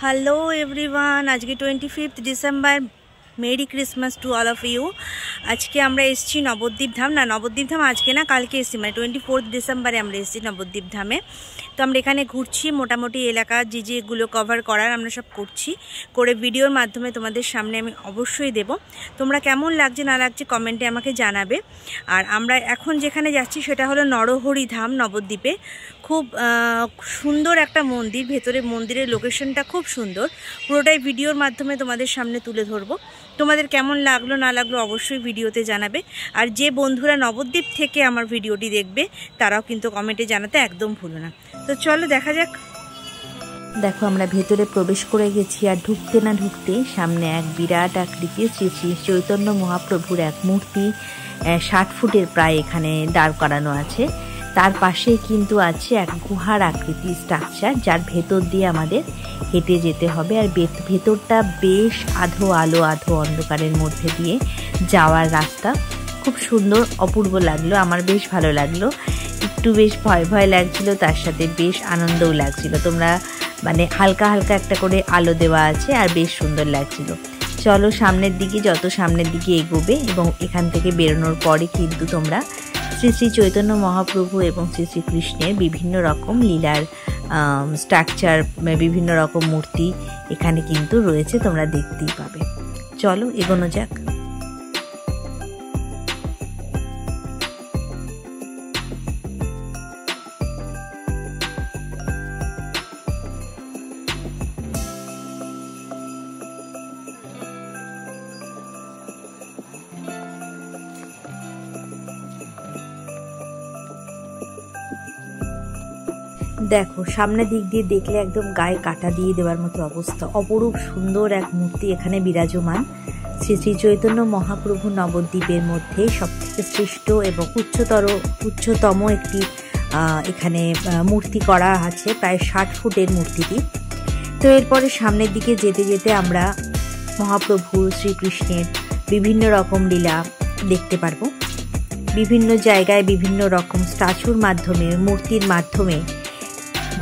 Hello everyone, आज के 25 December merry Christmas to all of you. आज के আমরা এসেছি নবদ্বীপ ধাম না, নবদ্বীপ ধাম আজকে না কালকে এসেছি, মানে 24 ডিসেম্বরে আমরা এসেছি নবদ্বীপ ধামে। তো আমরা এখানে ঘুরছি, মোটামুটি এলাকা যেগুলো কভার করার আমরা সব করছি, করে ভিডিওর মাধ্যমে তোমাদের সামনে আমি অবশ্যই দেব। তোমরা কেমন লাগছে না লাগছে কমেন্টে আমাকে জানাবে। আর আমরা এখন যেখানে যাচ্ছি সেটা হলো নরহরি ধাম নবদ্বীপে। খুব সুন্দর একটা মন্দির, ভেতরে মন্দিরের লোকেশনটা খুব সুন্দর। পুরোটাই ভিডিওর মাধ্যমে তোমাদের সামনে তুলে ধরবো। তোমাদের কেমন লাগলো না লাগলো অবশ্যই ভিডিওতে জানাবে। আর যে বন্ধুরা নবদ্বীপ থেকে আমার ভিডিওটি দেখবে তারাও কিন্তু কমেন্টে জানাতে একদম ভুলো না। তো চলো দেখা যাক। দেখো আমরা ভেতরে প্রবেশ করে গেছি, আর ঢুকতে না ঢুকতে সামনে এক বিরাট আকৃতির শ্রী শ্রী চৈতন্য মহাপ্রভুর এক মূর্তি 60 ফুটের প্রায় এখানে দাঁড় করানো আছে। তার পাশেই কিন্তু আছে এক গুহার আকৃতির স্ট্রাকচার, যার ভেতর দিয়ে আমাদের হেঁটে যেতে হবে। আর ভেতরটা বেশ আধো আলো আধো অন্ধকারের মধ্যে দিয়ে যাওয়ার রাস্তা। খুব সুন্দর, অপূর্ব লাগলো, আমার বেশ ভালো লাগলো। একটু বেশ ভয় ভয় লাগছিল, তার সাথে বেশ আনন্দও লাগছিল। তোমরা মানে হালকা হালকা একটা করে আলো দেওয়া আছে, আর বেশ সুন্দর লাগছিল। চলো সামনের দিকে, যত সামনের দিকে এগোবে এবং এখান থেকে বেরোনোর পরে কিন্তু তোমরা শ্রী শ্রী চৈতন্য মহাপ্রভু এবং শ্রী শ্রীকৃষ্ণের বিভিন্ন রকম লীলার স্ট্রাকচার, বিভিন্ন রকম মূর্তি এখানে কিন্তু রয়েছে, তোমরা দেখতেই পাবে। চলো এগোনো যাক। দেখো সামনের দিক দিয়ে দেখলে একদম গায়ে কাটা দিয়ে দেওয়ার মতো অবস্থা। অপরূপ সুন্দর এক মূর্তি এখানে বিরাজমান। শ্রী শ্রী চৈতন্য মহাপ্রভু নবদ্বীপের মধ্যে সবথেকে শ্রেষ্ঠ এবং উচ্চতম একটি এখানে মূর্তি করা আছে, প্রায় 60 ফুটের মূর্তিটি। তো এরপরে সামনের দিকে যেতে যেতে আমরা মহাপ্রভু শ্রীকৃষ্ণের বিভিন্ন রকম লীলা দেখতে পারবো। বিভিন্ন জায়গায় বিভিন্ন রকম স্ট্যাচুর মাধ্যমে, মূর্তির মাধ্যমে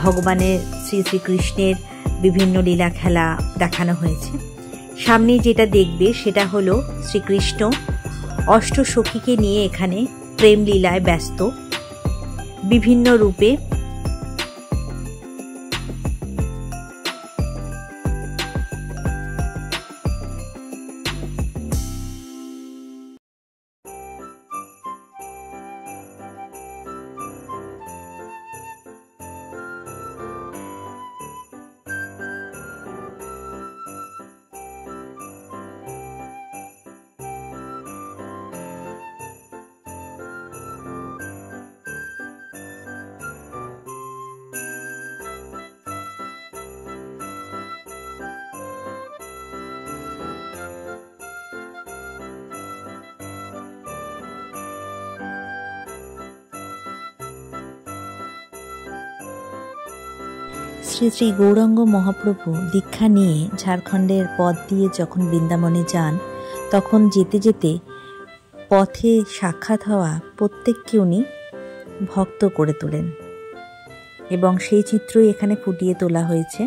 ভগবানের শ্রী শ্রীকৃষ্ণের বিভিন্ন লীলা খেলা দেখানো হয়েছে। সামনে যেটা দেখবে সেটা হলো শ্রীকৃষ্ণ অষ্টসখীকে নিয়ে এখানে প্রেম লীলায় ব্যস্ত বিভিন্ন রূপে। শ্রী শ্রী গৌরাঙ্গ মহাপ্রভু দীক্ষা নিয়ে ঝাড়খণ্ডের পথ দিয়ে যখন বৃন্দাবনে যান, তখন যেতে যেতে পথে সাক্ষাৎ হওয়া প্রত্যেককে উনি ভক্ত করে তোলেন, এবং সেই চিত্রই এখানে ফুটিয়ে তোলা হয়েছে।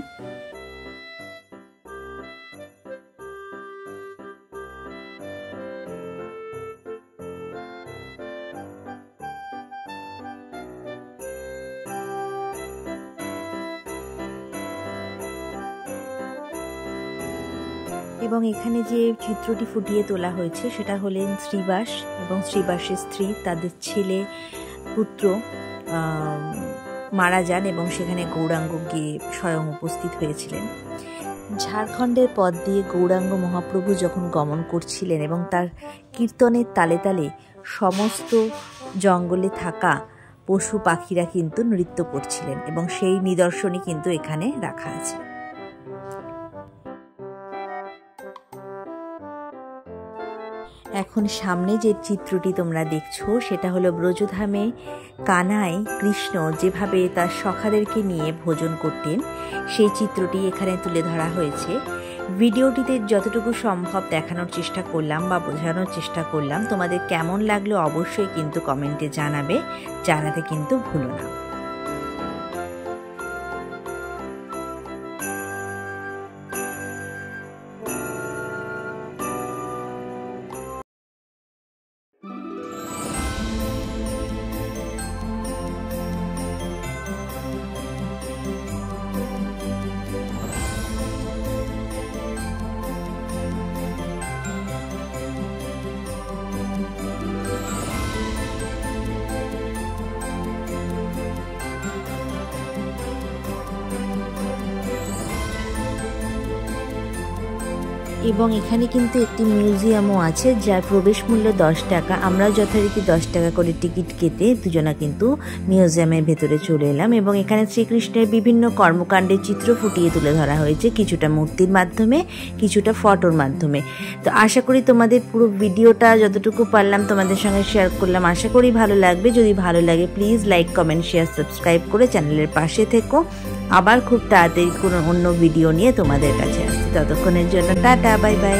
এবং এখানে যে চিত্রটি ফুটিয়ে তোলা হয়েছে সেটা হলেন শ্রীবাস এবং শ্রীবাসের স্ত্রী, তাদের ছেলে পুত্র মারা যান এবং সেখানে গৌরাঙ্গ গিয়ে স্বয়ং উপস্থিত হয়েছিলেন। ঝাড়খণ্ডের পথ দিয়ে গৌরাঙ্গ মহাপ্রভু যখন গমন করছিলেন এবং তার কীর্তনের তালে তালে সমস্ত জঙ্গলে থাকা পশু পাখিরা কিন্তু নৃত্য করছিলেন, এবং সেই নিদর্শনই কিন্তু এখানে রাখা আছে। এখন সামনে যে চিত্রটি তোমরা দেখছো সেটা হলো ব্রজধামে কানাই কৃষ্ণ যেভাবে তার সখাদেরকে নিয়ে ভোজন করতেন, সেই চিত্রটি এখানে তুলে ধরা হয়েছে। ভিডিওটিতে যতটুকু সম্ভব দেখানোর চেষ্টা করলাম বা বোঝানোর চেষ্টা করলাম। তোমাদের কেমন লাগলো অবশ্যই কিন্তু কমেন্টে জানাবে, জানাতে কিন্তু ভুলো না। এবং এখানে কিন্তু একটি মিউজিয়ামও আছে যার প্রবেশ মূল্য 10 টাকা। আমরাও যথারীতি 10 টাকা করে টিকিট কেটে দুজনা কিন্তু মিউজিয়ামের ভেতরে চলে এলাম এবং এখানে শ্রীকৃষ্ণের বিভিন্ন কর্মকাণ্ডের চিত্র ফুটিয়ে তুলে ধরা হয়েছে, কিছুটা মূর্তির মাধ্যমে, কিছুটা ফটোর মাধ্যমে। তো আশা করি তোমাদের পুরো ভিডিওটা যতটুকু পারলাম তোমাদের সঙ্গে শেয়ার করলাম, আশা করি ভালো লাগবে। যদি ভালো লাগে please like, comment, share, subscribe করে চ্যানেলের পাশে থেকো। আবার খুব তাড়াতাড়ি কোনো অন্য ভিডিও নিয়ে তোমাদের কাছে আসছি। ততক্ষণের জন্য টাটা, বাই বাই।